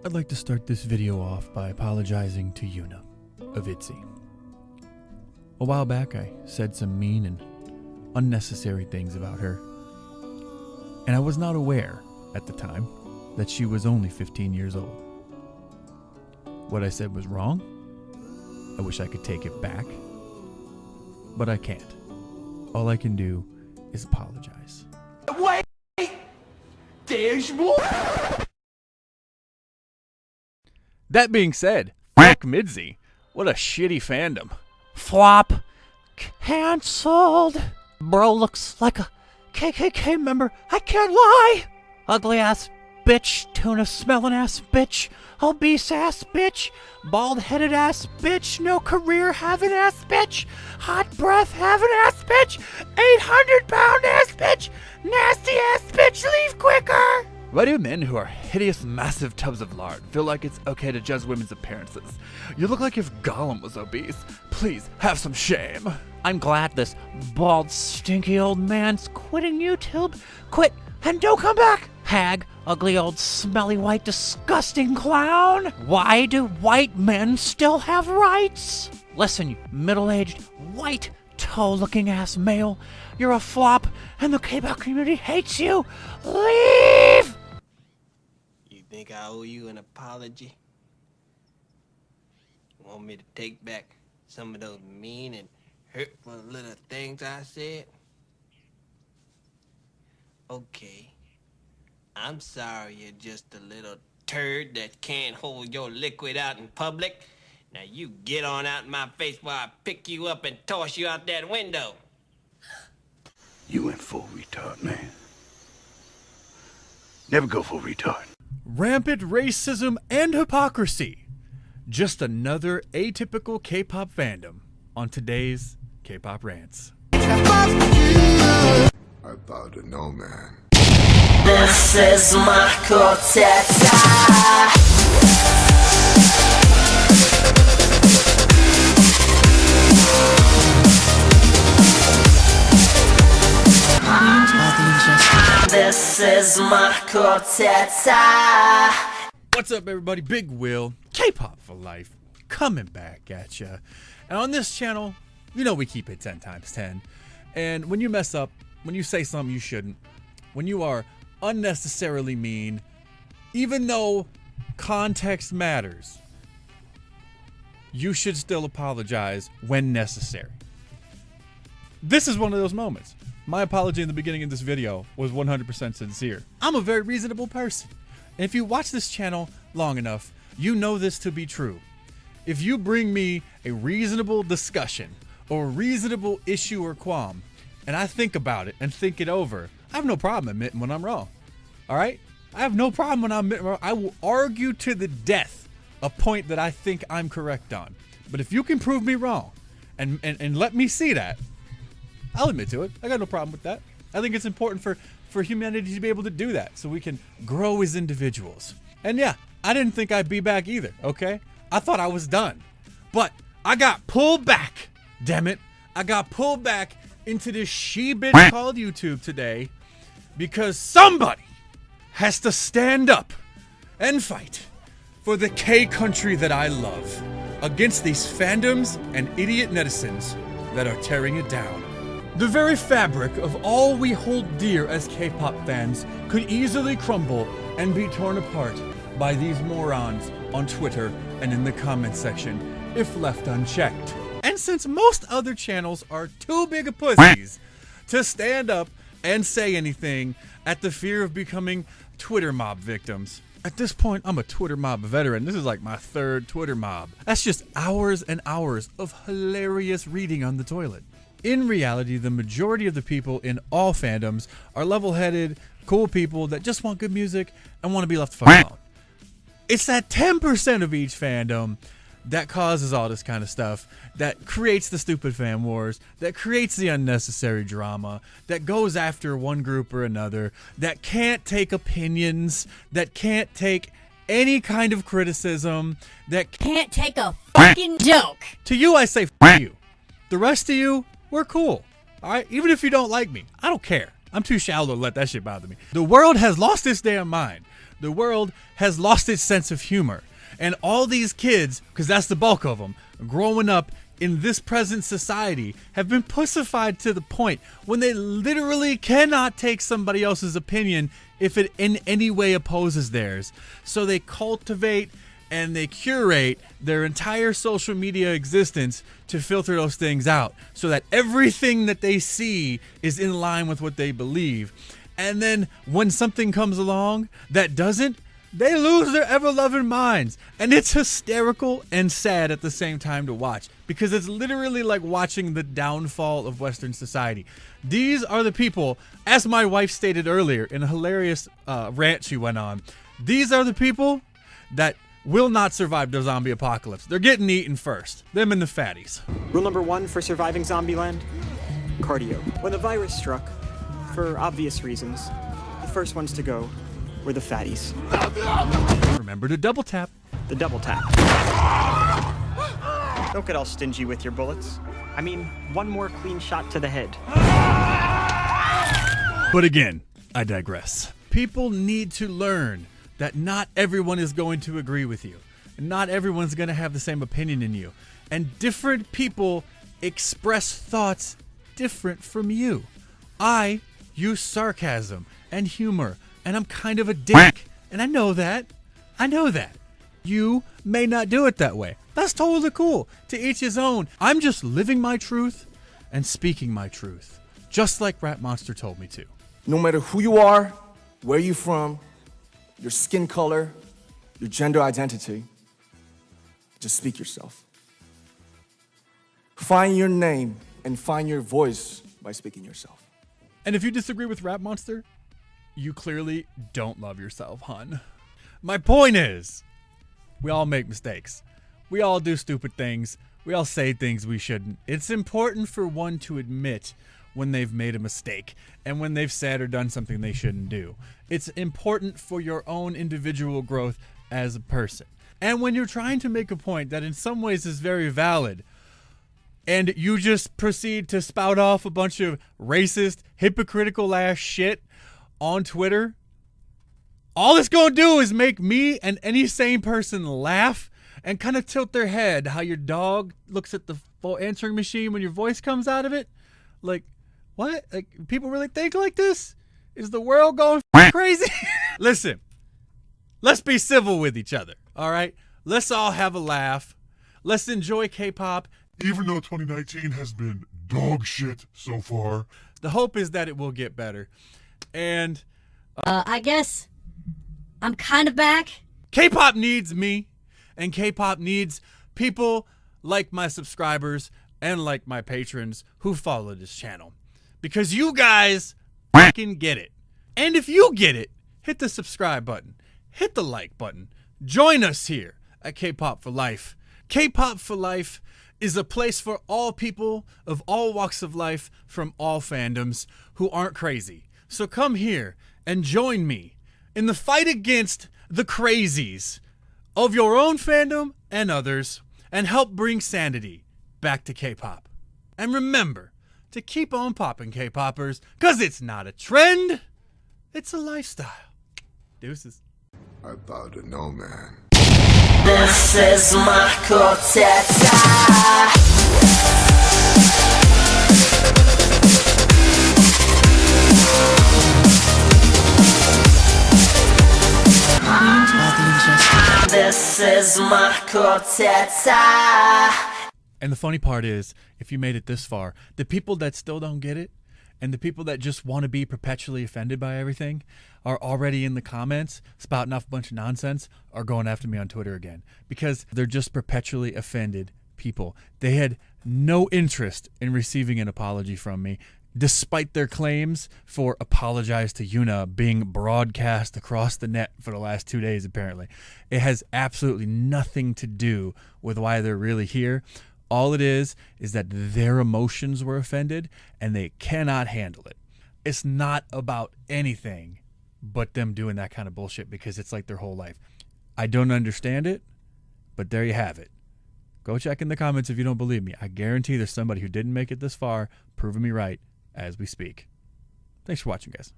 I'd like to start this video off by apologizing to Yuna of ITZY. A while back I said some mean and unnecessary things about her, and I was not aware at the time that she was only 15 years old. What I said was wrong. I wish I could take it back, but I can't. All I can do is apologize. Wait! There's more! That being said, fuck Midzy. What a shitty fandom. Flop. Cancelled. Bro looks like a KKK member. I can't lie. Ugly ass bitch. Tuna smelling ass bitch. Obese ass bitch. Bald headed ass bitch. No career having ass bitch. Hot breath having ass bitch. 800-pound ass bitch. Nasty ass bitch. Leave quicker. Why do men who are hideous, massive tubs of lard feel like it's okay to judge women's appearances? You look like if Gollum was obese. Please, have some shame. I'm glad this bald, stinky old man's quitting YouTube. Quit and don't come back. Hag, ugly old, smelly, white, disgusting clown. Why do white men still have rights? Listen, you middle-aged, white, toe-looking ass male. You're a flop, and the K-pop community hates you. Leave! You think I owe you an apology? Want me to take back some of those mean and hurtful little things I said? Okay. I'm sorry you're just a little turd that can't hold your liquid out in public. Now you get on out in my face while I pick you up and toss you out that window. You went full retard, man. Never go full retard. Rampant racism and hypocrisy. Just another atypical K-pop fandom on today's K-pop Rants. I thought to know, man. This is my quartet. This is my quartet. What's up, everybody? Big Will, K-pop for life, coming back at ya. And on this channel, you know we keep it 10 times 10. And when you mess up, when you say something you shouldn't, when you are unnecessarily mean, even though context matters, you should still apologize when necessary. This is one of those moments. My apology in the beginning of this video was 100% sincere. I'm a very reasonable person. And if you watch this channel long enough, you know this to be true. If you bring me a reasonable discussion or a reasonable issue or qualm, and I think about it and think it over, I have no problem admitting when I'm wrong. All right? I have no problem when I'm admitting wrong. I will argue to the death a point that I think I'm correct on. But if you can prove me wrong and let me see that, I'll admit to it. I got no problem with that. I think it's important for humanity to be able to do that so we can grow as individuals. And yeah, I didn't think I'd be back either, okay? I thought I was done. But I got pulled back, damn it. I got pulled back into this she-bitch called YouTube today because somebody has to stand up and fight for the K-country that I love against these fandoms and idiot netizens that are tearing it down. The very fabric of all we hold dear as K-pop fans could easily crumble and be torn apart by these morons on Twitter and in the comment section if left unchecked. And since most other channels are too big of pussies to stand up and say anything at the fear of becoming Twitter mob victims, at this point I'm a Twitter mob veteran. This is like my third Twitter mob. That's just hours and hours of hilarious reading on the toilet. In reality, the majority of the people in all fandoms are level-headed, cool people that just want good music and want to be left the fuck alone. It's that 10% of each fandom that causes all this kind of stuff, that creates the stupid fan wars, that creates the unnecessary drama, that goes after one group or another, that can't take opinions, that can't take any kind of criticism, that can't take a fucking joke. To you, I say f you. The rest of you, we're cool. All right? Even if you don't like me, I don't care. I'm too shallow to let that shit bother me. The world has lost its damn mind. the world has lost its sense of humor. And all these kids, because that's the bulk of them, growing up in this present society, have been pussified to the point when they literally cannot take somebody else's opinion if it in any way opposes theirs. So they cultivate and they curate their entire social media existence to filter those things out so that everything that they see is in line with what they believe. And then when something comes along that doesn't, they lose their ever-loving minds. And it's hysterical and sad at the same time to watch, because it's literally like watching the downfall of Western society. These are the people, as my wife stated earlier in a hilarious rant she went on, these are the people that will not survive the zombie apocalypse. They're getting eaten first. Them and the fatties. Rule number 1 for surviving Zombieland: cardio. When the virus struck, for obvious reasons, the first ones to go were the fatties. Remember to double tap. The double tap. Don't get all stingy with your bullets. I mean, one more clean shot to the head. But again, I digress. People need to learn that not everyone is going to agree with you. And not everyone's going to have the same opinion in you. And different people express thoughts different from you. I use sarcasm and humor, and I'm kind of a dick. And I know that. I know that. You may not do it that way. That's totally cool. To each his own. I'm just living my truth and speaking my truth. Just like Rat Monster told me to. No matter who you are, where you're from, your skin color, your gender identity, just speak yourself. Find your name and find your voice by speaking yourself. And if you disagree with Rap Monster, you clearly don't love yourself, hun. My point is, we all make mistakes. We all do stupid things. We all say things we shouldn't. It's important for one to admit when they've made a mistake and when they've said or done something they shouldn't do. It's important for your own individual growth as a person. And when you're trying to make a point that in some ways is very valid, and you just proceed to spout off a bunch of racist, hypocritical ass shit on Twitter, all it's gonna do is make me and any sane person laugh and kind of tilt their head how your dog looks at the answering machine when your voice comes out of it. Like, what? Like, people really think like this? Is the world going crazy? Listen, let's be civil with each other, all right? Let's all have a laugh. Let's enjoy K-pop. Even though 2019 has been dog shit so far, The hope is that it will get better. And I guess I'm kind of back. K-pop needs me, and K-pop needs people like my subscribers and like my patrons who follow this channel. Because you guys fucking get it. And if you get it, hit the subscribe button. Hit the like button. Join us here at K-pop for Life. K-pop for Life is a place for all people of all walks of life from all fandoms who aren't crazy. So come here and join me in the fight against the crazies of your own fandom and others, and help bring sanity back to K-pop. And remember to keep on popping, K-poppers, because it's not a trend, it's a lifestyle. Deuces. I bow to no man. This is my quartet. This is my quartet. And the funny part is, if you made it this far, the people that still don't get it, and the people that just want to be perpetually offended by everything, are already in the comments spouting off a bunch of nonsense, are going after me on Twitter again. Because they're just perpetually offended people. They had no interest in receiving an apology from me, despite their claims for Apologize to Yuna being broadcast across the net for the last 2 days, apparently. It has absolutely nothing to do with why they're really here. All it is that their emotions were offended and they cannot handle it. It's not about anything but them doing that kind of bullshit because it's like their whole life. I don't understand it, but there you have it. Go check in the comments if you don't believe me. I guarantee there's somebody who didn't make it this far proving me right as we speak. Thanks for watching, guys.